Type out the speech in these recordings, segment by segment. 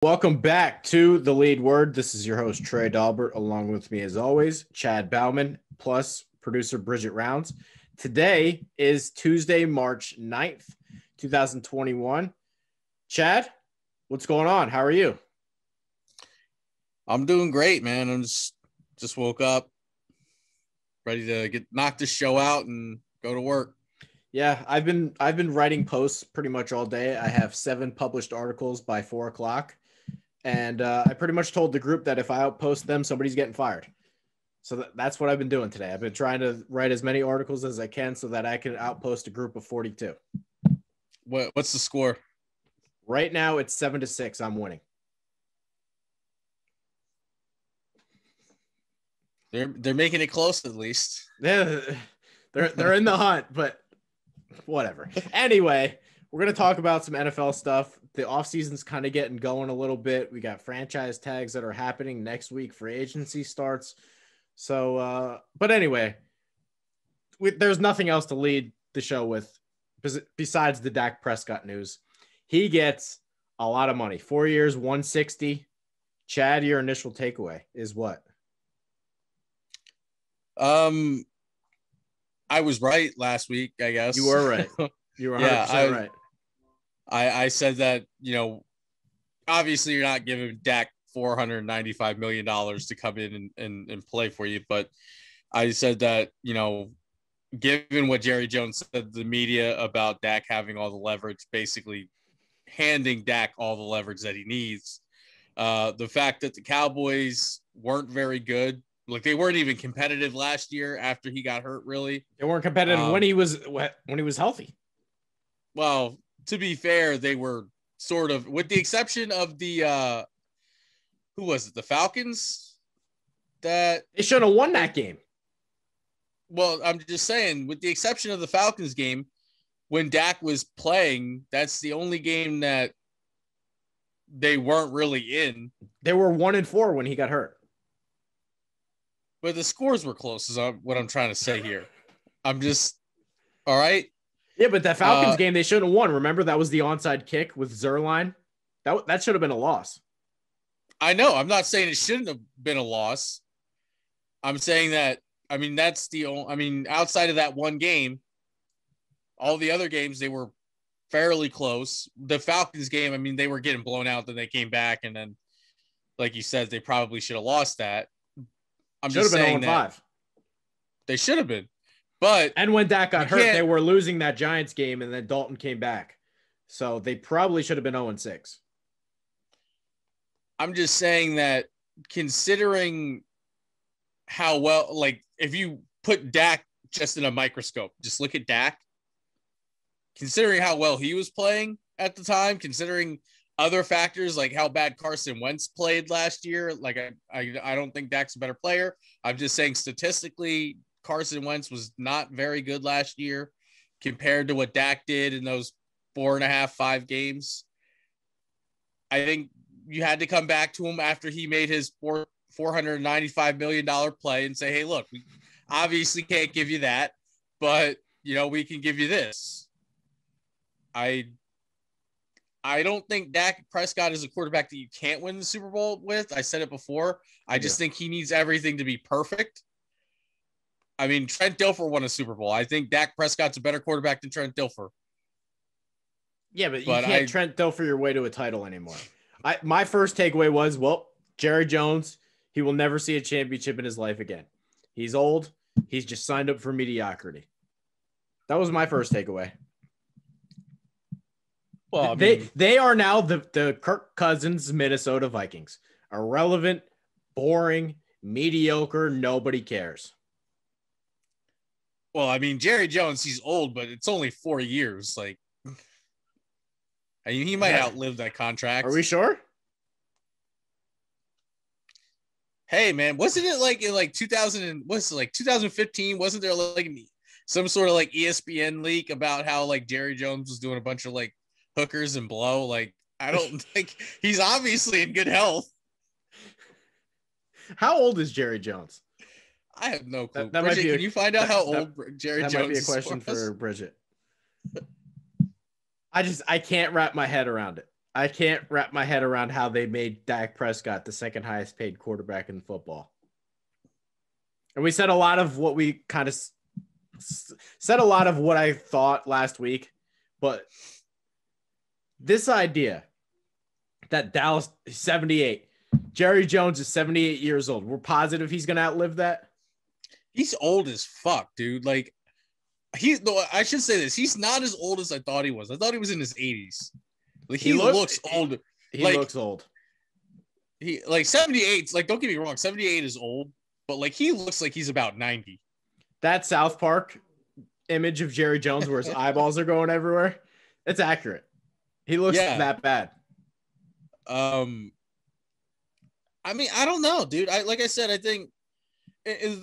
Welcome back to The Lead Word. This is your host, Trey Dalbert, along with me, as always, Chad Bauman, plus producer Bridget Rounds. Today is Tuesday, March 9th, 2021. Chad, what's going on? How are you? I'm doing great, man. I'm just woke up, ready to knock this show out and go to work. Yeah, I've been writing posts pretty much all day. I have 7 published articles by 4 o'clock. And I pretty much told the group that if I outpost them, somebody's getting fired. So that's what I've been doing today. I've been trying to write as many articles as I can so that I can outpost a group of 42. What's the score? Right now, it's 7-6. I'm winning. They're making it close at least. Yeah, they're in the hunt, but whatever. Anyway, we're going to talk about some NFL stuff. The offseason's kind of getting going a little bit. We got franchise tags that are happening next week. Free agency starts. So, but anyway, there's nothing else to lead the show with besides the Dak Prescott news. He gets a lot of money. 4 years, 160. Chad, your initial takeaway is what? I was right last week, I guess. You were right. You were 100% right. I said that, obviously you're not giving Dak $495 million to come in and play for you. But I said that, given what Jerry Jones said to the media about Dak having all the leverage, basically handing Dak all the leverage that he needs, the fact that the Cowboys weren't very good, like they weren't even competitive last year after he got hurt, really. They weren't competitive when he was healthy. Well, to be fair, they were sort of, with the exception of the who was it? The Falcons? That they should have won that game. Well, I'm just saying, with the exception of the Falcons game, when Dak was playing, that's the only game that they weren't really in. They were 1-4 when he got hurt. But the scores were close, is what I'm trying to say here. I'm just, all right? Yeah, but that Falcons game, they should have won. Remember, that was the onside kick with Zerline? That should have been a loss. I know. I'm not saying it shouldn't have been a loss. I'm saying that, that's the only, outside of that one game, all the other games, they were fairly close. The Falcons game, they were getting blown out, then they came back, and then, like you said, they probably should have lost that. I'm just saying that they should have been. And when Dak got hurt, they were losing that Giants game, and then Dalton came back. So they probably should have been 0-6. I'm just saying that, considering how well, like, if you put Dak just in a microscope, just look at Dak, considering how well he was playing at the time, considering other factors like how bad Carson Wentz played last year, like I don't think Dak's a better player. I'm just saying statistically, Carson Wentz was not very good last year compared to what Dak did in those 4.5, 5 games. I think you had to come back to him after he made his $495 million play and say, hey, look, we obviously can't give you that, but, we can give you this. I don't think Dak Prescott is a quarterback that you can't win the Super Bowl with. I said it before. I just think he needs everything to be perfect. Trent Dilfer won a Super Bowl. I think Dak Prescott's a better quarterback than Trent Dilfer. Yeah, but you can't Trent Dilfer your way to a title anymore. My first takeaway was, Jerry Jones, he will never see a championship in his life again. He's old. He's just signed up for mediocrity. That was my first takeaway. Well, they are now the Kirk Cousins Minnesota Vikings. Irrelevant, boring, mediocre, nobody cares. Well, Jerry Jones, he's old, but it's only 4 years. Like, he might outlive that contract. Are we sure? Hey, man, wasn't it like in 2015? Wasn't there like some sort of like ESPN leak about how like Jerry Jones was doing a bunch of like hookers and blow? Like, I don't think he's obviously in good health. How old is Jerry Jones? I have no clue. Bridget, can you find out how old Jerry Jones is? That might be a question for Bridget. I can't wrap my head around it. I can't wrap my head around how they made Dak Prescott the second highest paid quarterback in football. And we said a lot of what we kind of said a lot of what I thought last week, but this idea that Dallas is 78, Jerry Jones is 78 years old. We're positive he's going to outlive that. He's old as fuck, dude. Like I should say this. He's not as old as I thought he was. I thought he was in his 80s. Like he looks old. He looks old. He like 78. Like, don't get me wrong, 78 is old, but like he looks like he's about 90. That South Park image of Jerry Jones where his eyeballs are going everywhere, it's accurate. He looks that bad. I mean, I don't know, dude. Like I said, I think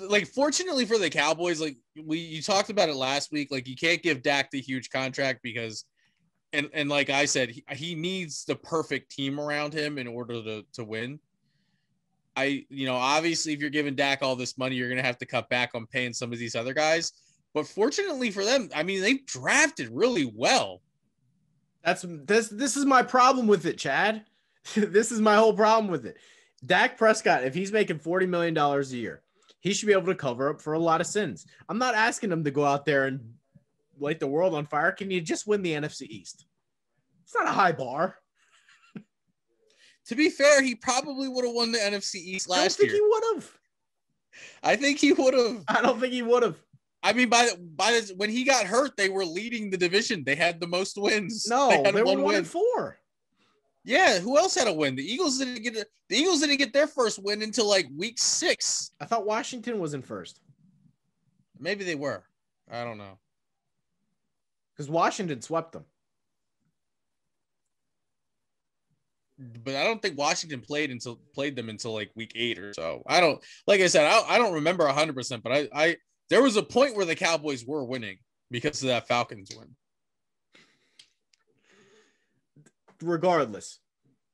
like fortunately for the Cowboys, like you talked about it last week, like you can't give Dak the huge contract because and like I said, he needs the perfect team around him in order to win. Obviously if you're giving Dak all this money, you're going to have to cut back on paying some of these other guys. But fortunately for them, I mean, they drafted really well. This is my problem with it, Chad. This is my whole problem with it. Dak Prescott, if he's making $40 million a year, he should be able to cover up for a lot of sins. I'm not asking him to go out there and light the world on fire. Can you just win the NFC East? It's not a high bar. To be fair, he probably would have won the NFC East last year. I don't think he would have. I think he would have. I don't think he would have. I mean, when he got hurt, they were leading the division. They had the most wins. No, they were 1-4. Yeah, who else had a win? The Eagles didn't get their first win until like week 6. I thought Washington was in first. Maybe they were. I don't know. Because Washington swept them. But I don't think Washington played them until like week 8 or so. I don't remember 100%, but I there was a point where the Cowboys were winning because of that Falcons win. Regardless,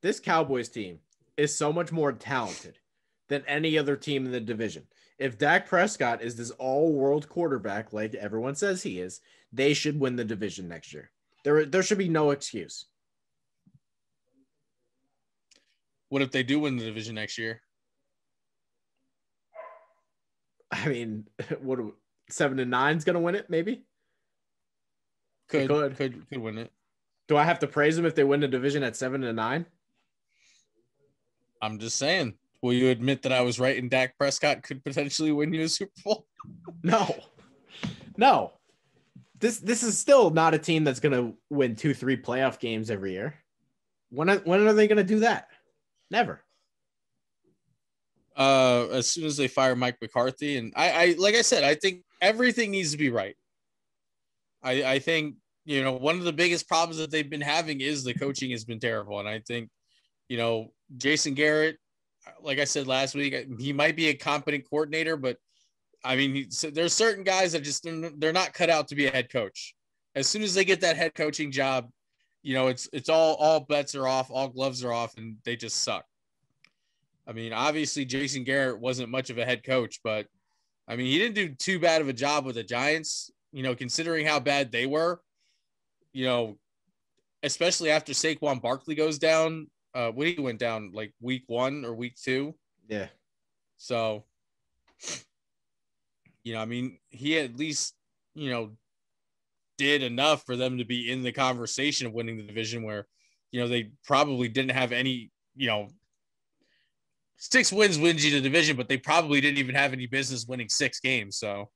this Cowboys team is so much more talented than any other team in the division. If Dak Prescott is this all-world quarterback like everyone says he is, they should win the division next year. There should be no excuse. What if they do win the division next year? I mean, 7-9 is going to win it, maybe? Could win it. Do I have to praise them if they win the division at 7-9? I'm just saying. Will you admit that I was right and Dak Prescott could potentially win you a Super Bowl? No. This is still not a team that's going to win 2-3 playoff games every year. When are they going to do that? Never. As soon as they fire Mike McCarthy, and I like I said, I think everything needs to be right. I think, one of the biggest problems that they've been having is the coaching has been terrible. And I think, Jason Garrett, like I said last week, he might be a competent coordinator, but I mean, there's certain guys that just, they're not cut out to be a head coach. As soon as they get that head coaching job, it's all bets are off, all gloves are off, and they just suck. I mean, obviously Jason Garrett wasn't much of a head coach, but I mean, he didn't do too bad of a job with the Giants, considering how bad they were, especially after Saquon Barkley goes down. When he went down like week 1 or week 2. Yeah. So, I mean, he at least, did enough for them to be in the conversation of winning the division where, they probably didn't have any, 6 wins wins you the division, but they probably didn't even have any business winning 6 games. So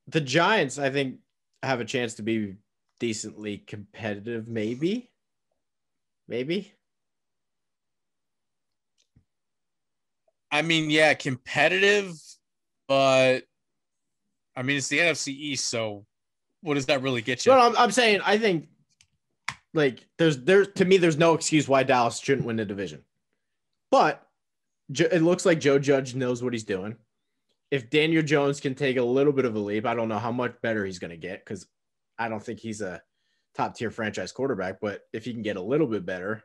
the Giants, I think, have a chance to be decently competitive. Maybe. I mean, yeah, competitive, but I mean, it's the NFC East. So what does that really get you? But I'm saying, I think like to me, there's no excuse why Dallas shouldn't win the division, but it looks like Joe Judge knows what he's doing. If Daniel Jones can take a little bit of a leap, I don't know how much better he's going to get because I don't think he's a top tier franchise quarterback, but if he can get a little bit better,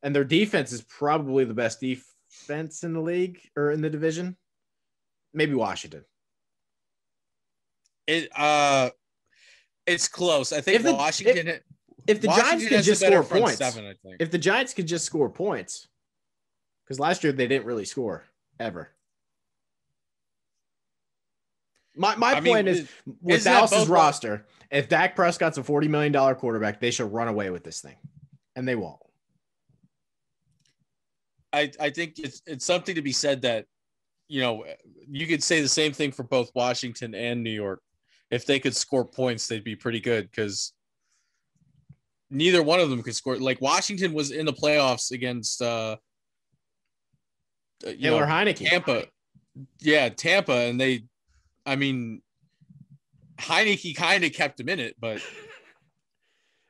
and their defense is probably the best defense in the league or in the division, maybe Washington. It's close. I think Washington. if the Washington Giants could has a just better score front points, seven, I think. if the Giants could just score points, because last year they didn't really score ever. My point is, with Dallas's roster, if Dak Prescott's a $40 million quarterback, they should run away with this thing, and they won't. I think it's something to be said that, you know, you could say the same thing for both Washington and New York. If they could score points, they'd be pretty good because neither one of them could score. Like Washington was in the playoffs against Taylor Heineke. Tampa. Yeah, Tampa, and Heineke kind of kept him in it, but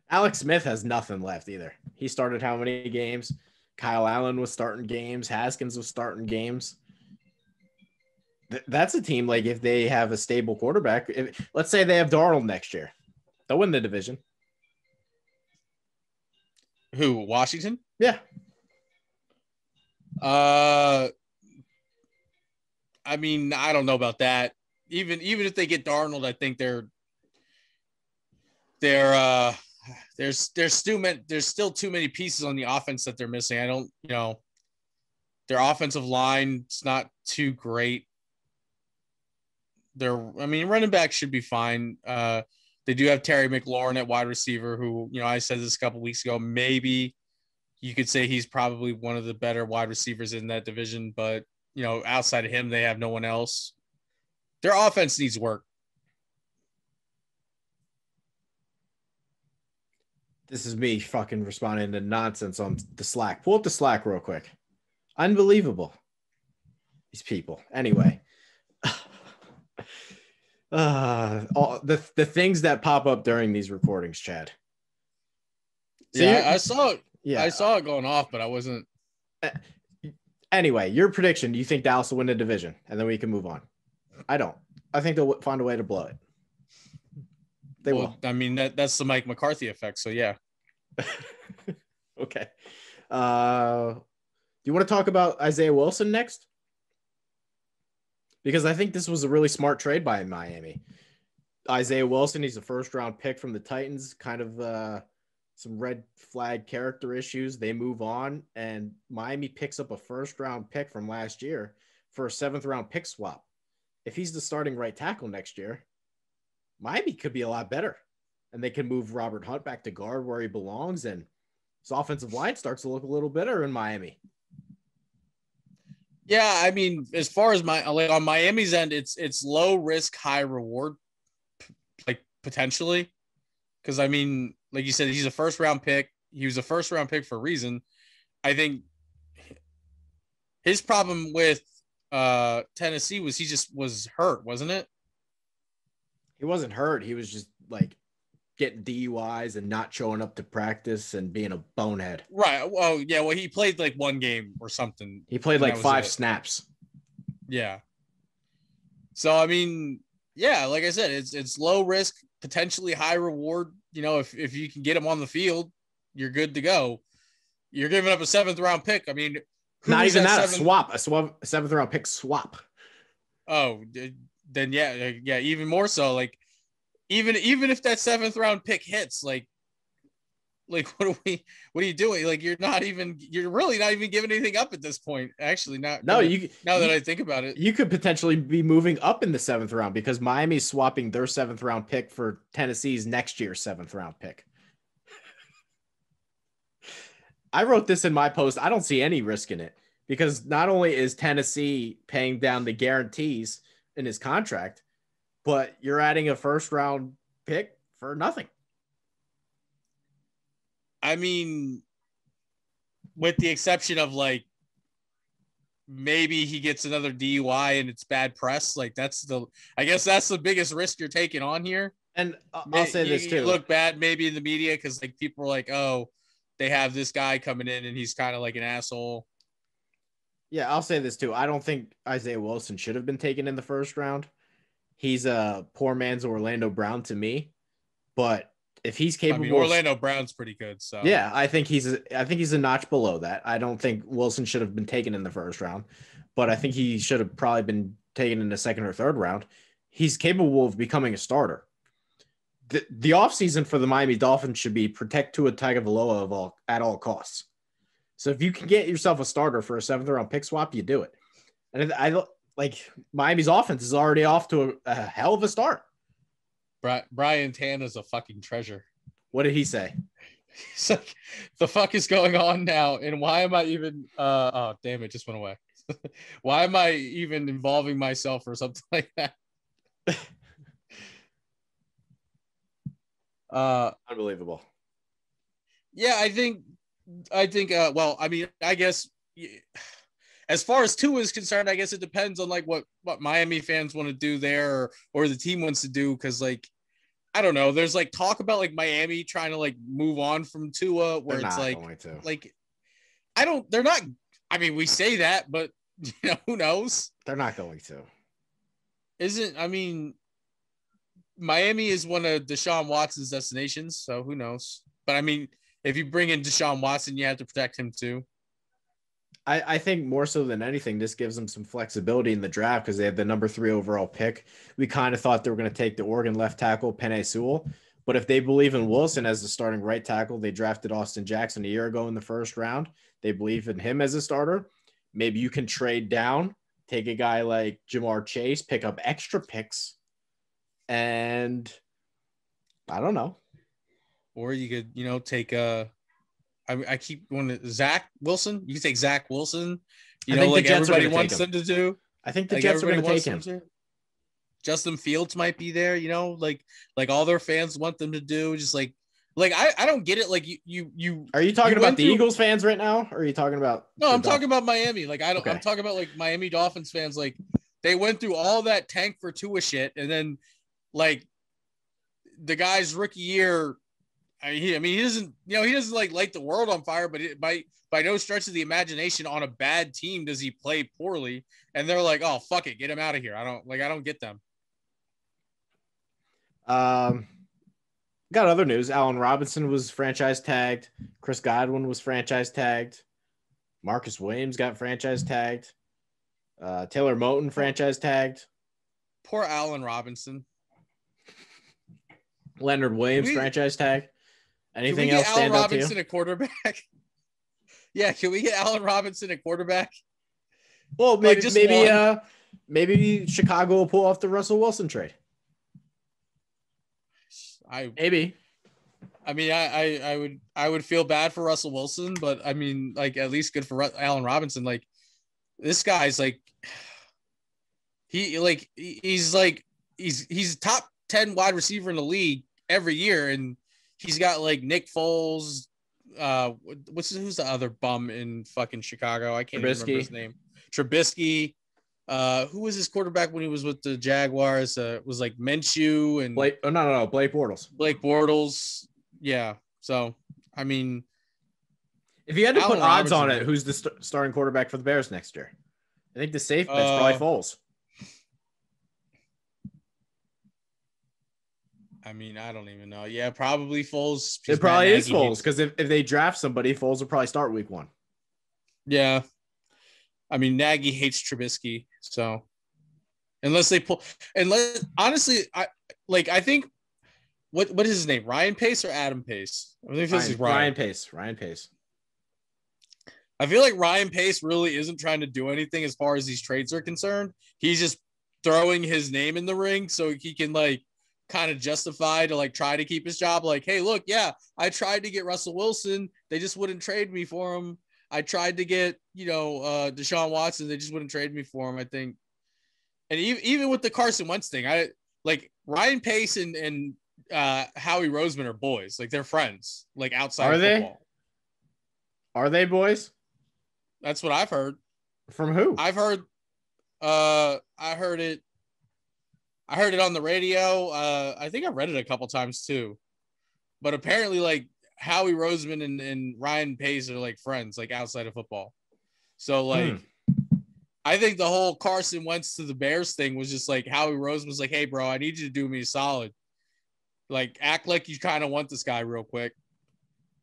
Alex Smith has nothing left either. He started how many games? Kyle Allen was starting games. Haskins was starting games. That's a team, like, if they have a stable quarterback, let's say they have Darnold next year, they'll win the division. Who, Washington? Yeah. I don't know about that. Even if they get Darnold, I think there's still too many pieces on the offense that they're missing. I don't, their offensive line is not too great. Running back should be fine. They do have Terry McLaurin at wide receiver, who, I said this a couple weeks ago, maybe you could say he's probably one of the better wide receivers in that division, but outside of him, they have no one else. Their offense needs work. This is me fucking responding to nonsense on the Slack. Pull up the Slack real quick. Unbelievable. These people. Anyway. All the things that pop up during these recordings, Chad. So yeah, I saw it. Yeah, I saw it going off, but I wasn't. Anyway, your prediction: do you think Dallas will win the division, and then we can move on? I don't. I think they'll find a way to blow it. They will. That's the Mike McCarthy effect. So yeah. Okay. Do you want to talk about Isaiah Wilson next? Because I think this was a really smart trade by Miami. Isaiah Wilson, he's a first-round pick from the Titans, kind of some red flag character issues. They move on, and Miami picks up a first-round pick from last year for a seventh-round pick swap. If he's the starting right tackle next year, Miami could be a lot better. And they can move Robert Hunt back to guard where he belongs, and his offensive line starts to look a little better in Miami. Yeah, as far as on Miami's end, it's low risk, high reward, like potentially, because like you said, he's a first round pick. He was a first round pick for a reason. I think his problem with Tennessee was he just was hurt, wasn't it? He wasn't hurt. He was just like getting DUIs and not showing up to practice and being a bonehead. Right. Well, yeah. Well, he played like one game or something. He played like 5 snaps. Yeah. So, yeah, like I said, it's low risk, potentially high reward. If you can get him on the field, you're good to go. You're giving up a 7th round pick. Not even that, a swap, a 7th round pick swap. Oh, then yeah, even more so. Like, even if that 7th round pick hits, like what are you doing? Like, you're really not even giving anything up at this point. Actually, not. No, now that I think about it, you could potentially be moving up in the 7th round because Miami's swapping their 7th round pick for Tennessee's next year's 7th round pick. I wrote this in my post. I don't see any risk in it because not only is Tennessee paying down the guarantees in his contract, but you're adding a first round pick for nothing. With the exception of like maybe he gets another DUI and it's bad press. Like I guess that's the biggest risk you're taking on here. And I'll say this too. You look bad maybe in the media because like people are like, oh, they have this guy coming in and he's kind of like an asshole. Yeah, I'll say this too. I don't think Isaiah Wilson should have been taken in the first round. He's a poor man's Orlando Brown to me, but if he's capable, Orlando Brown's pretty good. So yeah, I think he's a notch below that. I don't think Wilson should have been taken in the first round, but I think he should have probably been taken in the 2nd or 3rd round. He's capable of becoming a starter. the offseason for the Miami Dolphins should be protect Tua Tagovailoa at all costs. So if you can get yourself a starter for a 7th-round pick swap, you do it. And I like Miami's offense is already off to a hell of a start. Brian Tanner's a fucking treasure. What did he say? He's like, the fuck is going on now? And why am I even oh damn, it just went away. Why am I even involving myself or something like that? Unbelievable. Yeah, I think well, I mean, I guess as far as Tua is concerned, I guess it depends on like what Miami fans want to do there or the team wants to do, because like I don't know, there's like talk about like Miami trying to like move on from Tua, where it's like they're not. I mean, we say that, but you know, who knows? They're not going to. I mean, Miami is one of Deshaun Watson's destinations, so who knows? But I mean, if you bring in Deshaun Watson, you have to protect him too. I think more so than anything, this gives them some flexibility in the draft because they have the number 3 overall pick. We kind of thought they were going to take the Oregon left tackle, Penei Sewell. But if they believe in Wilson as the starting right tackle, they drafted Austin Jackson a year ago in the 1st round. They believe in him as a starter. Maybe you can trade down, take a guy like Jamar Chase, pick up extra picks, and I don't know. Or you could, you know, take I keep wanting to Zach Wilson. You can take Zach Wilson. You know, like everybody wants them to do. I think the Jets are going to take him. Justin Fields might be there. You know, like all their fans want them to do. Just like I don't get it. Like you. Are you talking about the Eagles fans right now? Or are you talking about? No, I'm talking about Miami. Like I'm talking about like Miami Dolphins fans. Like they went through all that tank for Tua shit, and then like the guy's rookie year. I mean, he doesn't like light the world on fire, but by no stretch of the imagination on a bad team does he play poorly. And they're like, oh, fuck it, get him out of here. I don't get them. Got other news. Allen Robinson was franchise tagged. Chris Godwin was franchise tagged. Marcus Williams got franchise tagged. Taylor Moton franchise tagged. Poor Allen Robinson. Leonard Williams franchise tag. Anything else stand out to you? Allen Robinson a quarterback? Yeah, can we get Allen Robinson a quarterback? Well, maybe Chicago will pull off the Russell Wilson trade. Maybe. I mean, I would feel bad for Russell Wilson, but I mean, like at least good for Allen Robinson. Like this guy's like he's top 10 wide receiver in the league every year, and he's got like Nick Foles. Who's the other bum in fucking Chicago? I can't even remember his name. Trubisky. Who was his quarterback when he was with the Jaguars? It was like Minshew and Blake. Oh, no. Blake Bortles. Blake Bortles. Yeah. So, I mean, if you had to put odds on it, who's the starting quarterback for the Bears next year? I think the safe bet's probably Foles. I mean, I don't even know. Yeah, probably Foles. It probably is Foles because if they draft somebody, Foles will probably start week 1. Yeah. I mean, Nagy hates Trubisky. So honestly, I think what is his name? Ryan Pace or Adam Pace? I think this is Ryan Pace. Ryan Pace. I feel like Ryan Pace really isn't trying to do anything as far as these trades are concerned. He's just throwing his name in the ring so he can like kind of justify to like try to keep his job. Like, hey, look, yeah, I tried to get Russell Wilson. They just wouldn't trade me for him. I tried to get, Deshaun Watson. They just wouldn't trade me for him, I think. And even with the Carson Wentz thing, I like Ryan Pace and Howie Roseman are boys. Like they're friends, like outside of football. Are they boys? That's what I've heard. From who? I've heard, I heard it on the radio. I think I've read it a couple times too, but apparently like Howie Roseman and Ryan Pace are like friends, like outside of football. So like, I think the whole Carson Wentz to the Bears thing was just like Howie Roseman was like, hey bro, I need you to do me a solid. Like act like you kind of want this guy real quick.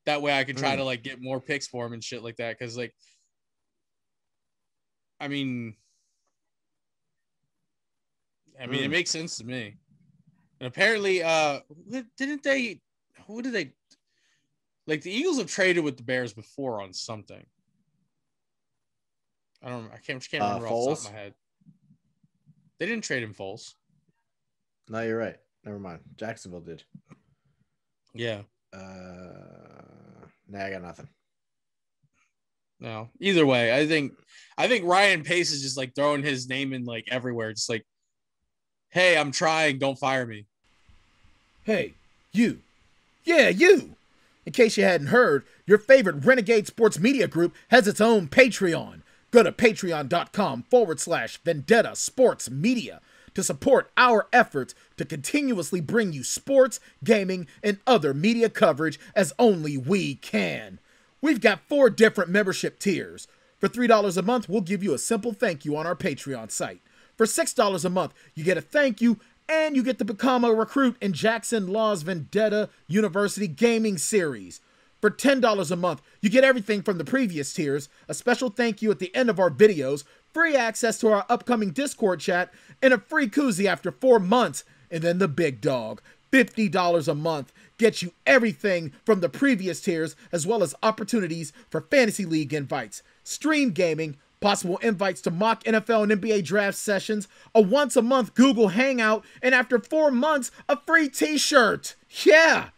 That way I can try to like get more picks for him and shit like that. Cause like, I mean, it makes sense to me. And apparently, didn't they? Who did they? Like the Eagles have traded with the Bears before on something. I don't. I can't remember off the top of my head. They didn't trade him Foles. No, you're right. Never mind. Jacksonville did. Yeah. Nah, I got nothing. No. Either way, I think Ryan Pace is just like throwing his name in like everywhere. Just like, hey, I'm trying. Don't fire me. Hey, you. Yeah, you. In case you hadn't heard, your favorite Renegade Sports Media Group has its own Patreon. Go to patreon.com/Vendetta Sports Media to support our efforts to continuously bring you sports, gaming, and other media coverage as only we can. We've got 4 different membership tiers. For $3 a month, we'll give you a simple thank you on our Patreon site. For $6 a month, you get a thank you and you get to become a recruit in Jackson Law's Vendetta University Gaming Series. For $10 a month, you get everything from the previous tiers, a special thank you at the end of our videos, free access to our upcoming Discord chat, and a free koozie after 4 months. And then the big dog, $50 a month, gets you everything from the previous tiers, as well as opportunities for Fantasy League invites, stream gaming, possible invites to mock NFL and NBA draft sessions, a once-a-month Google Hangout, and after 4 months, a free t-shirt. Yeah!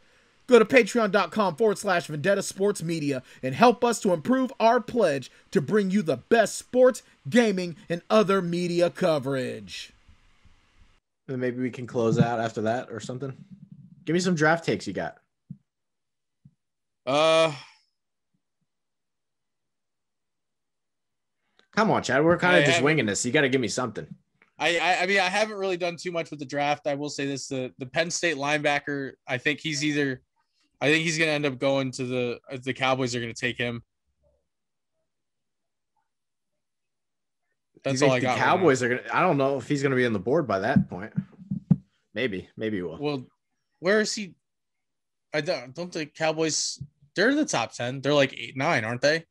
Go to patreon.com/Vendetta Sports Media and help us to improve our pledge to bring you the best sports, gaming, and other media coverage. And maybe we can close out after that or something. Give me some draft takes you got. Come on, Chad. We're kind of just winging this. You got to give me something. I mean, I haven't really done too much with the draft. I will say this: the Penn State linebacker. I think he's going to end up going to the Cowboys are going to take him. That's all I got. The Cowboys are going to. I don't know if he's going to be on the board by that point. Maybe he will. Well, where is he? I don't think Cowboys. They're in the top 10. They're like 8, 9, aren't they?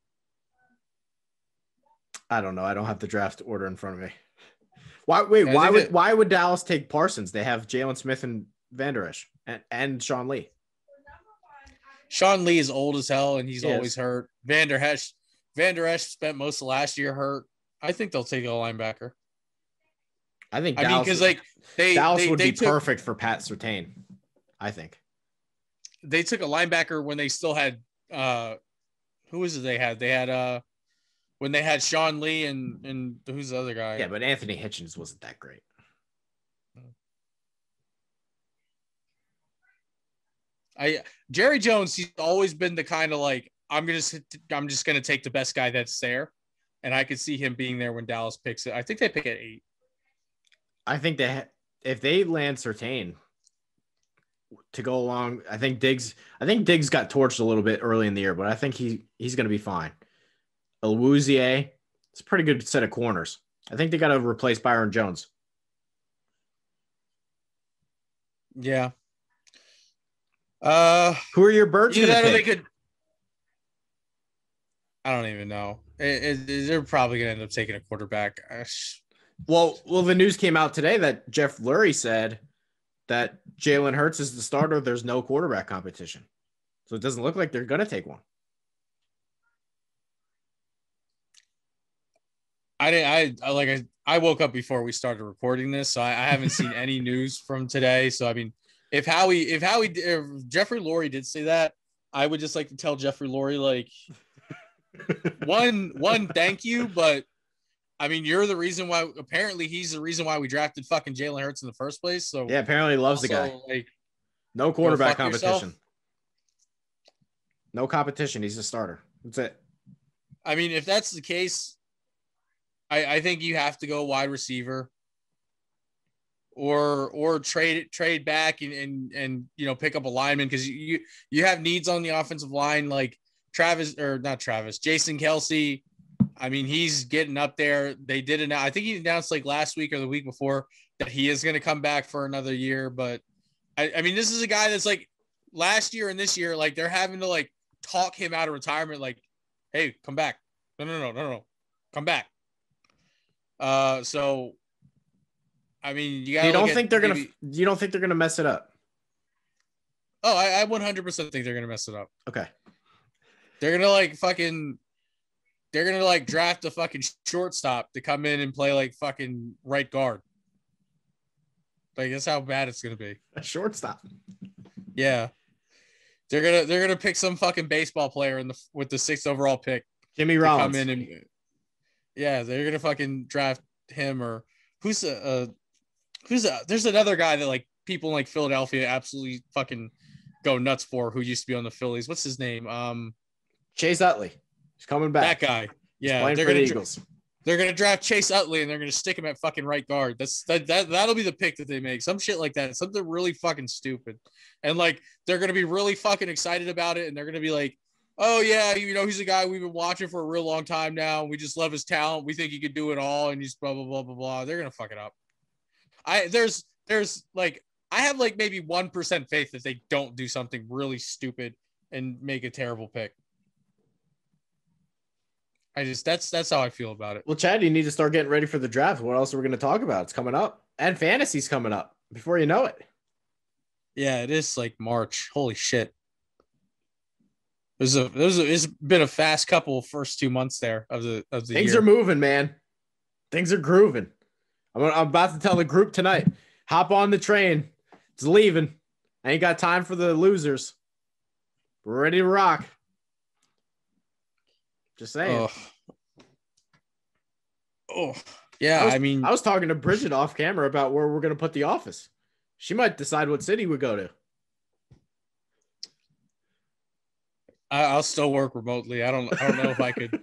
I don't know. I don't have the draft order in front of me. Why would Dallas take Parsons? They have Jalen Smith and Van Der Esch and Sean Lee. Sean Lee is old as hell, and he's always hurt. Van Der Esch spent most of last year hurt. I think they'll take a linebacker. I think Dallas would be perfect for Pat Surtain. I think they took a linebacker when they still had who was it they had? They had when they had Sean Lee and who's the other guy? Yeah, but Anthony Hitchens wasn't that great. Jerry Jones, he's always been the kind of like I'm just gonna take the best guy that's there, and I could see him being there when Dallas picks it. I think they pick at 8. I think if they land Surtain to go along, I think Diggs got torched a little bit early in the year, but I think he's gonna be fine. Elwuzie, it's a pretty good set of corners. I think they got to replace Byron Jones. Yeah. Who are your birds going to pick? I don't even know. They're probably going to end up taking a quarterback. Well, the news came out today that Jeff Lurie said that Jalen Hurts is the starter. There's no quarterback competition. So it doesn't look like they're going to take one. I woke up before we started recording this, so I haven't seen any news from today. So I mean, if Jeffrey Lurie did say that, I would just like to tell Jeffrey Lurie like one thank you, but I mean you're the reason why. Apparently, he's the reason why we drafted fucking Jalen Hurts in the first place. So yeah, apparently he loves the guy. Like, no quarterback competition. Yourself. No competition. He's a starter. That's it. I mean, if that's the case. I think you have to go wide receiver or trade back and pick up a lineman because you have needs on the offensive line like Jason Kelsey. I mean, he's getting up there. They did announce, I think he announced like last week or the week before that he is going to come back for another year. But I mean, this is a guy that's like last year and this year, like they're having to like talk him out of retirement. Like, hey, come back. No. Come back. So I mean, you don't think they're gonna mess it up? Oh, I 100% think they're gonna mess it up. Okay. They're gonna draft a fucking shortstop to come in and play like fucking right guard. Like that's how bad it's gonna be. A shortstop. Yeah. They're gonna pick some fucking baseball player with the 6th overall pick. Jimmy Rollins. Come in and they're gonna fucking draft him or there's another guy that like people in like Philadelphia absolutely fucking go nuts for who used to be on the Phillies. What's his name? Chase Utley. He's coming back. That guy. Yeah, playing for the Eagles. They're gonna draft Chase Utley and they're gonna stick him at fucking right guard. That'll be the pick that they make. Some shit like that. Something really fucking stupid. And like they're gonna be really fucking excited about it, and they're gonna be like, oh yeah, he's a guy we've been watching for a real long time now. We just love his talent. We think he could do it all, and he's blah blah blah blah blah. They're gonna fuck it up. I have like maybe 1% faith that they don't do something really stupid and make a terrible pick. That's how I feel about it. Well, Chad, you need to start getting ready for the draft. What else are we going to talk about? It's coming up, and fantasy's coming up before you know it. Yeah, it is like March. Holy shit! It's been a fast couple first 2 months there of the Things year. Are moving, man. Things are grooving. I'm about to tell the group tonight. Hop on the train. It's leaving. I ain't got time for the losers. We're ready to rock. Just saying. Oh, yeah. I was talking to Bridget off camera about where we're going to put the office. She might decide what city we go to. I'll still work remotely. I don't know if I could.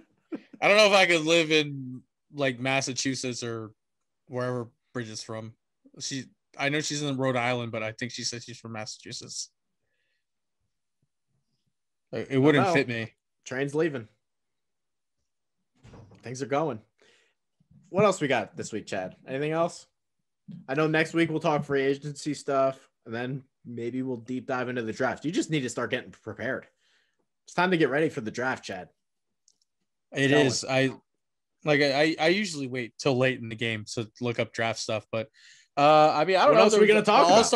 I don't know if I could live in like Massachusetts or wherever Bridget's from. I know she's in Rhode Island, but I think she said she's from Massachusetts. It wouldn't fit me. Train's leaving. Things are going. What else we got this week, Chad? Anything else? I know next week we'll talk free agency stuff, and then maybe we'll deep dive into the draft. You just need to start getting prepared. It's time to get ready for the draft, Chad. It is. I usually wait till late in the game to look up draft stuff, but I don't know. What else are we going to talk about?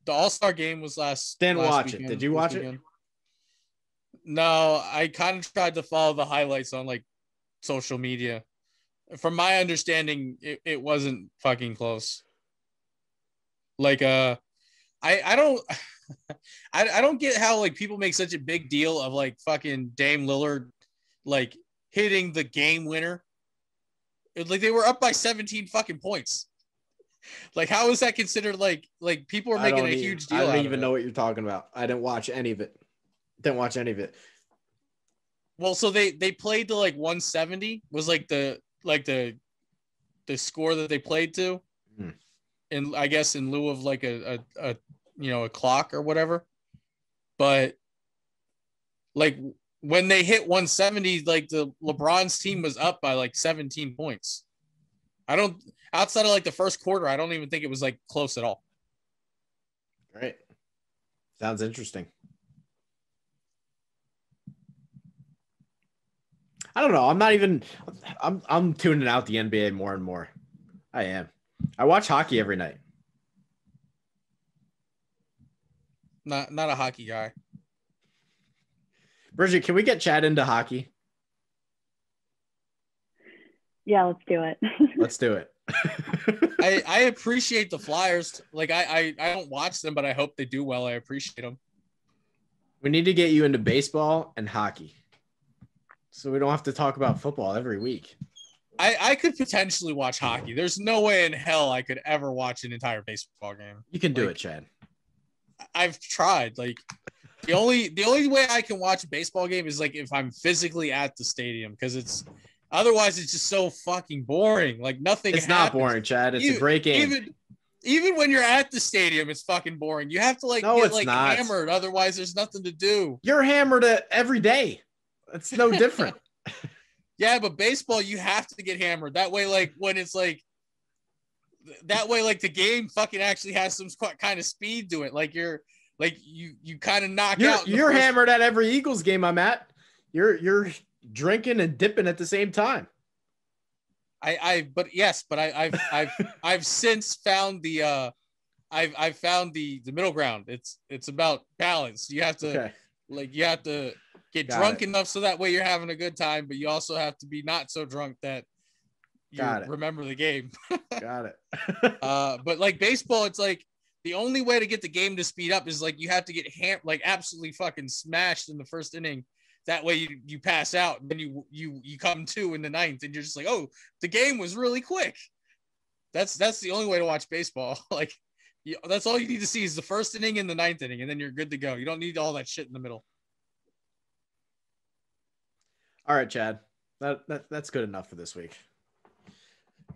The All-Star game was Didn't watch it. Did you watch it? No, I kind of tried to follow the highlights on like social media. From my understanding, it wasn't fucking close. Like, I don't I don't get how like people make such a big deal of like fucking Dame Lillard like hitting the game winner. Like they were up by 17 fucking points. Like how is that considered like people are making a huge deal? I don't even know what you're talking about. I didn't watch any of it. Well, so they played to like 170 was like the score that they played to. And I guess in lieu of like a clock or whatever. But like when they hit 170, like the LeBron's team was up by like 17 points. Outside of like the first quarter, I don't even think it was like close at all. Great. Sounds interesting. I don't know. I'm tuning out the NBA more and more. I am. I watch hockey every night. Not a hockey guy. Bridget, can we get Chad into hockey? Yeah, let's do it. Let's do it. I appreciate the Flyers. Like I don't watch them, but I hope they do well. I appreciate them. We need to get you into baseball and hockey, so we don't have to talk about football every week. I could potentially watch hockey. There's no way in hell I could ever watch an entire baseball game. You can do it, Chad. I've tried. Like the only way I can watch a baseball game is like if I'm physically at the stadium, because otherwise it's just so fucking boring. Like nothing. It's not boring, Chad. It's a great game. Even when you're at the stadium, it's fucking boring. You have to get hammered. Otherwise, there's nothing to do. You're hammered every day. It's no different. Yeah, but baseball, you have to get hammered. That way, like when it's like that way, like the game fucking actually has some kind of speed to it. Like you kind of knock out. You're hammered at every Eagles game I'm at. You're drinking and dipping at the same time. I've since found the I've found the middle ground. It's about balance. You have to get drunk enough so that way you're having a good time, but you also have to be not so drunk that you remember the game. Got it. But like baseball, it's like the only way to get the game to speed up is like you have to get absolutely fucking smashed in the first inning. That way you pass out, and then you come to in the ninth, and you're just like, oh, the game was really quick. That's the only way to watch baseball. Like, that's all you need to see is the first inning and the ninth inning, and then you're good to go. You don't need all that shit in the middle. All right, Chad. That's good enough for this week.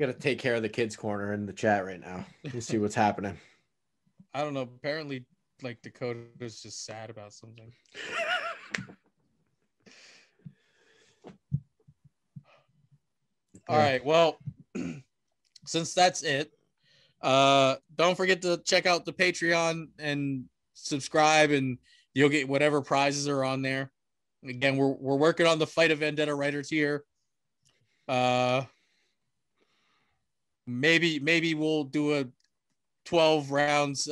Got to take care of the kids' corner in the chat right now. We'll see what's happening. I don't know. Apparently, like Dakota's just sad about something. All right. Well, since that's it, don't forget to check out the Patreon and subscribe, and you'll get whatever prizes are on there. Again, we're working on the Fight of Vendetta writer tier. Maybe we'll do a 12 rounds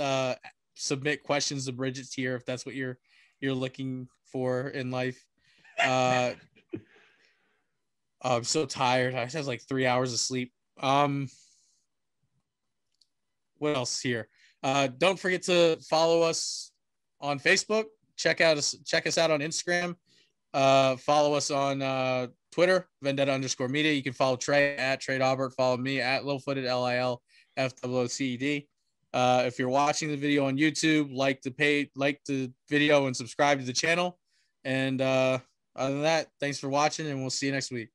submit questions to Bridget's tier if that's what you're looking for in life. I'm so tired. I had like 3 hours of sleep. What else here? Don't forget to follow us on Facebook. Check us out on Instagram. Follow us on Twitter, Vendetta_media. You can follow Trey at Trey Aubert. Follow me at Lilfooted, LILFOOTED. If you're watching the video on YouTube, like the video and subscribe to the channel. And other than that, thanks for watching, and we'll see you next week.